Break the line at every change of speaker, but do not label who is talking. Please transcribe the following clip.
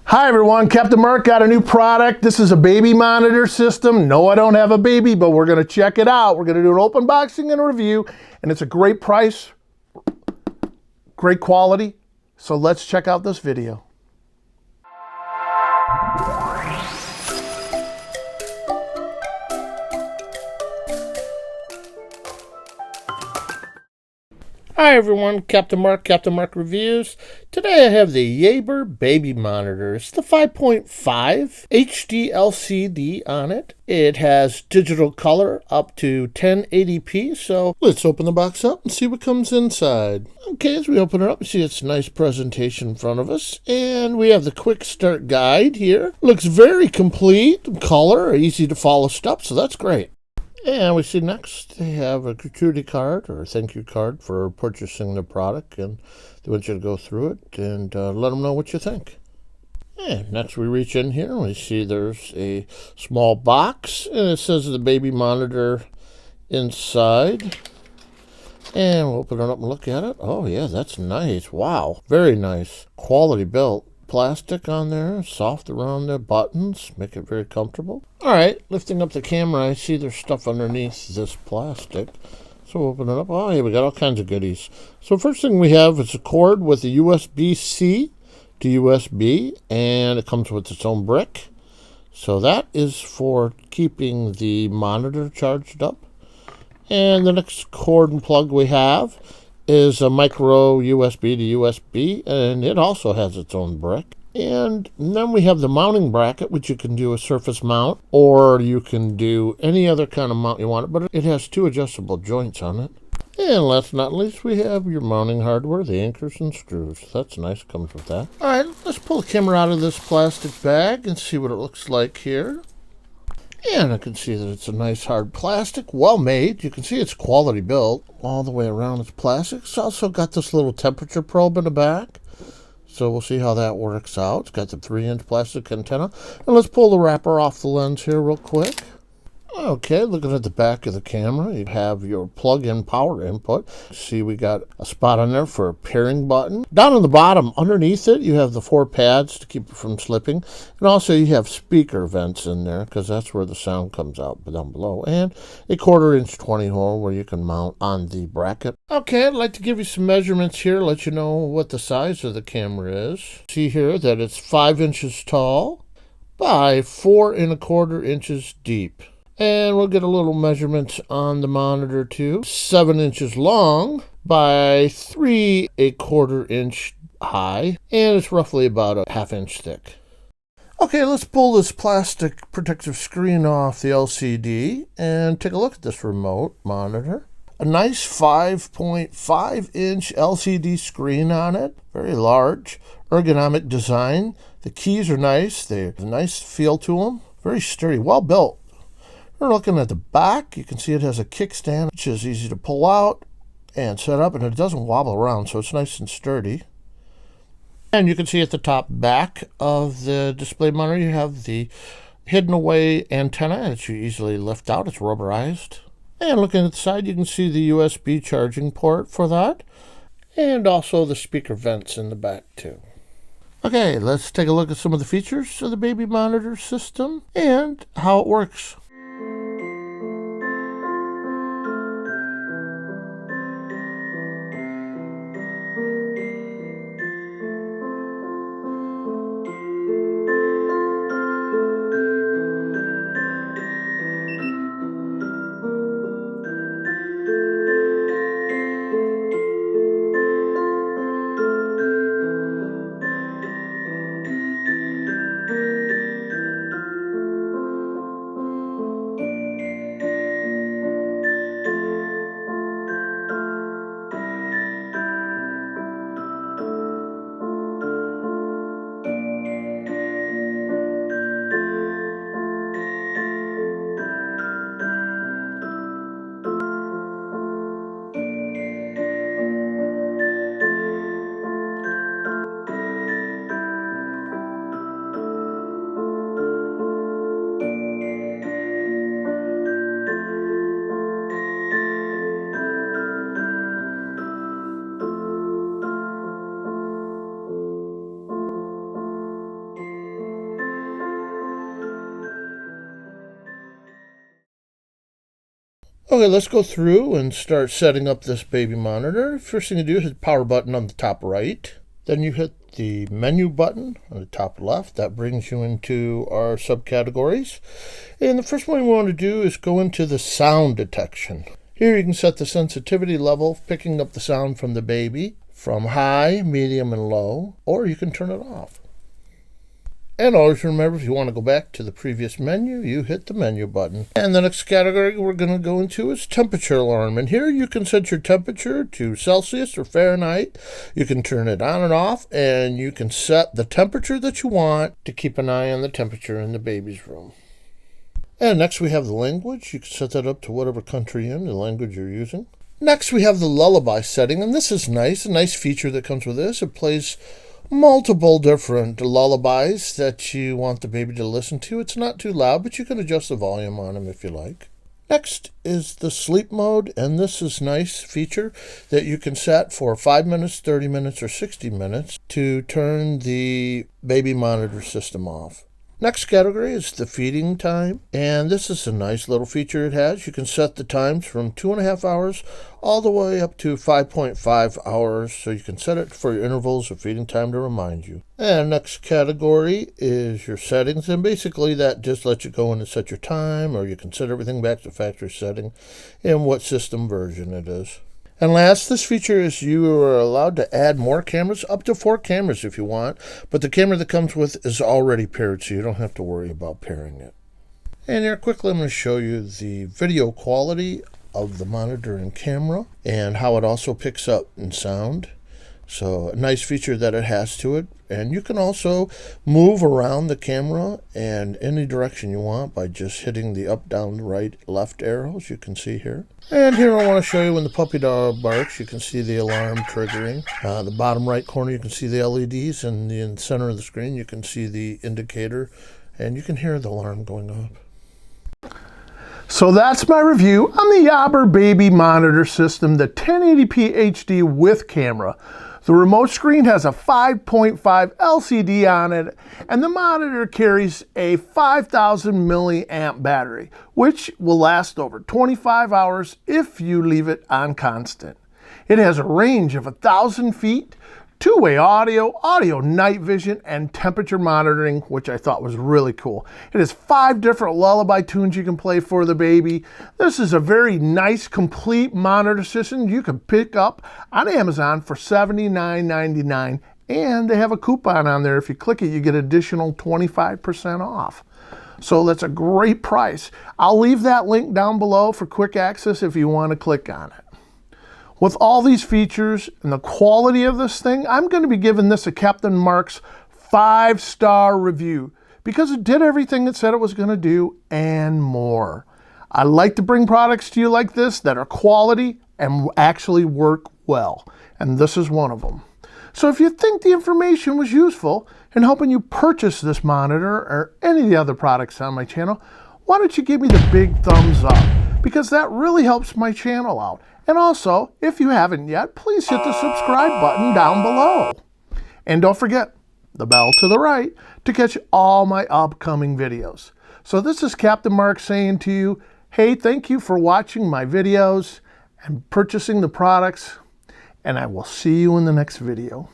Hi everyone, Captain Mark got a new product. This is a baby monitor system. No, I don't have a baby, but we're gonna check it out. We're gonna do an open boxing and a review, and it's a great price, great quality. So let's check out this video. Hi everyone, Captain Mark Reviews. Today I have the Yaber baby monitor. It's the 5.5 HD LCD on it. It has digital color up to 1080p, so let's open the box up and see what comes inside. Okay, as we open it up, you see it's a nice presentation in front of us, and we have the quick start guide here. Looks very complete, color, easy to follow steps, so that's great. And we see next they have a gratuity card or a thank you card for purchasing the product, and they want you to go through it and let them know what you think. And next we reach in here and we see there's a small box and it says the baby monitor inside. And we'll open it up and look at it. Oh yeah, that's nice. Wow, very nice. Quality built. Plastic on there, soft around the buttons, make it very comfortable. All right, lifting up the camera, I see there's stuff underneath this plastic. So we'll open it up. Oh, yeah, we got all kinds of goodies. So first thing we have is a cord with a USB-C to USB, and it comes with its own brick. So that is for keeping the monitor charged up. And the next cord and plug we have is a micro USB to USB, and it also has its own brick. And then we have the mounting bracket, which you can do a surface mount, or you can do any other kind of mount you want, but it has two adjustable joints on it. And last but not least, we have your mounting hardware, the anchors and screws. That's nice, comes with that. All right, let's pull the camera out of this plastic bag and see what it looks like here. And I can see that it's a nice hard plastic, well made. You can see it's quality built all the way around. It's plastic. It's also got this little temperature probe in the back. So we'll see how that works out. It's got the 3-inch plastic antenna. And let's pull the wrapper off the lens here real quick. Okay, looking at the back of the camera, you have your plug-in power input. See, we got a spot on there for a pairing button. Down on the bottom, underneath it, you have the 4 pads to keep it from slipping. And also you have speaker vents in there, because that's where the sound comes out down below. And a 1/4-inch 20 hole where you can mount on the bracket. Okay, I'd like to give you some measurements here, let you know what the size of the camera is. See here that it's 5 inches tall by 4 1/4 inches deep. And we'll get a little measurement on the monitor too. 7 inches long by 3 1/4 inch high. And it's roughly about a 1/2 inch thick. Okay, let's pull this plastic protective screen off the LCD and take a look at this remote monitor. A nice 5.5 inch LCD screen on it. Very large. Ergonomic design. The keys are nice. They have a nice feel to them. Very sturdy. Well built. We're looking at the back. You can see it has a kickstand, which is easy to pull out and set up, and it doesn't wobble around, so it's nice and sturdy. And you can see at the top back of the display monitor, you have the hidden away antenna that you easily lift out. It's rubberized. And looking at the side, you can see the USB charging port for that, and also the speaker vents in the back too. Okay, let's take a look at some of the features of the baby monitor system and how it works. Okay, let's go through and start setting up this baby monitor. First thing you do is hit the power button on the top right. Then you hit the menu button on the top left. That brings you into our subcategories. And the first one we want to do is go into the sound detection. Here you can set the sensitivity level, picking up the sound from the baby from high, medium, and low, or you can turn it off. And always remember, if you want to go back to the previous menu, you hit the menu button. And the next category we're going to go into is temperature alarm. And here you can set your temperature to Celsius or Fahrenheit. You can turn it on and off, and you can set the temperature that you want to keep an eye on the temperature in the baby's room. And next we have the language. You can set that up to whatever country the language you're using. Next we have the lullaby setting, and this is nice. A nice feature that comes with this. It plays multiple different lullabies that you want the baby to listen to. It's not too loud, but you can adjust the volume on them if you like. Next is the sleep mode, and this is a nice feature that you can set for 5 minutes, 30 minutes, or 60 minutes to turn the baby monitor system off. Next category is the feeding time, and this is a nice little feature it has. You can set the times from 2.5 hours all the way up to 5.5 hours, so you can set it for your intervals of feeding time to remind you. And next category is your settings, and basically that just lets you go in and set your time, or you can set everything back to factory setting and what system version it is. And last, this feature is you are allowed to add more cameras, up to 4 cameras if you want, but the camera that comes with is already paired, so you don't have to worry about pairing it. And here quickly I'm going to show you the video quality of the monitor and camera and how it also picks up in sound. So a nice feature that it has to it. And you can also move around the camera in any direction you want by just hitting the up, down, right, left arrows you can see here. And here I want to show you when the puppy dog barks, you can see the alarm triggering. The bottom right corner you can see the LEDs, and in the center of the screen you can see the indicator, and you can hear the alarm going off. So that's my review on the Yaber baby monitor system, the 1080p HD with camera. The remote screen has a 5.5 LCD on it, and the monitor carries a 5,000 milliamp battery, which will last over 25 hours if you leave it on constant. It has a range of 1,000 feet, two-way audio, audio night vision, and temperature monitoring, which I thought was really cool. It has 5 different lullaby tunes you can play for the baby. This is a very nice, complete monitor system you can pick up on Amazon for $79.99, and they have a coupon on there. If you click it, you get additional 25% off. So that's a great price. I'll leave that link down below for quick access if you want to click on it. With all these features and the quality of this thing, I'm going to be giving this a Captain Mark's 5-star review because it did everything it said it was going to do and more. I like to bring products to you like this that are quality and actually work well, and this is one of them. So if you think the information was useful in helping you purchase this monitor or any of the other products on my channel, why don't you give me the big thumbs up, because that really helps my channel out. And also, if you haven't yet, please hit the subscribe button down below. And don't forget the bell to the right to catch all my upcoming videos. So this is Captain Mark saying to you, hey, thank you for watching my videos and purchasing the products, and I will see you in the next video.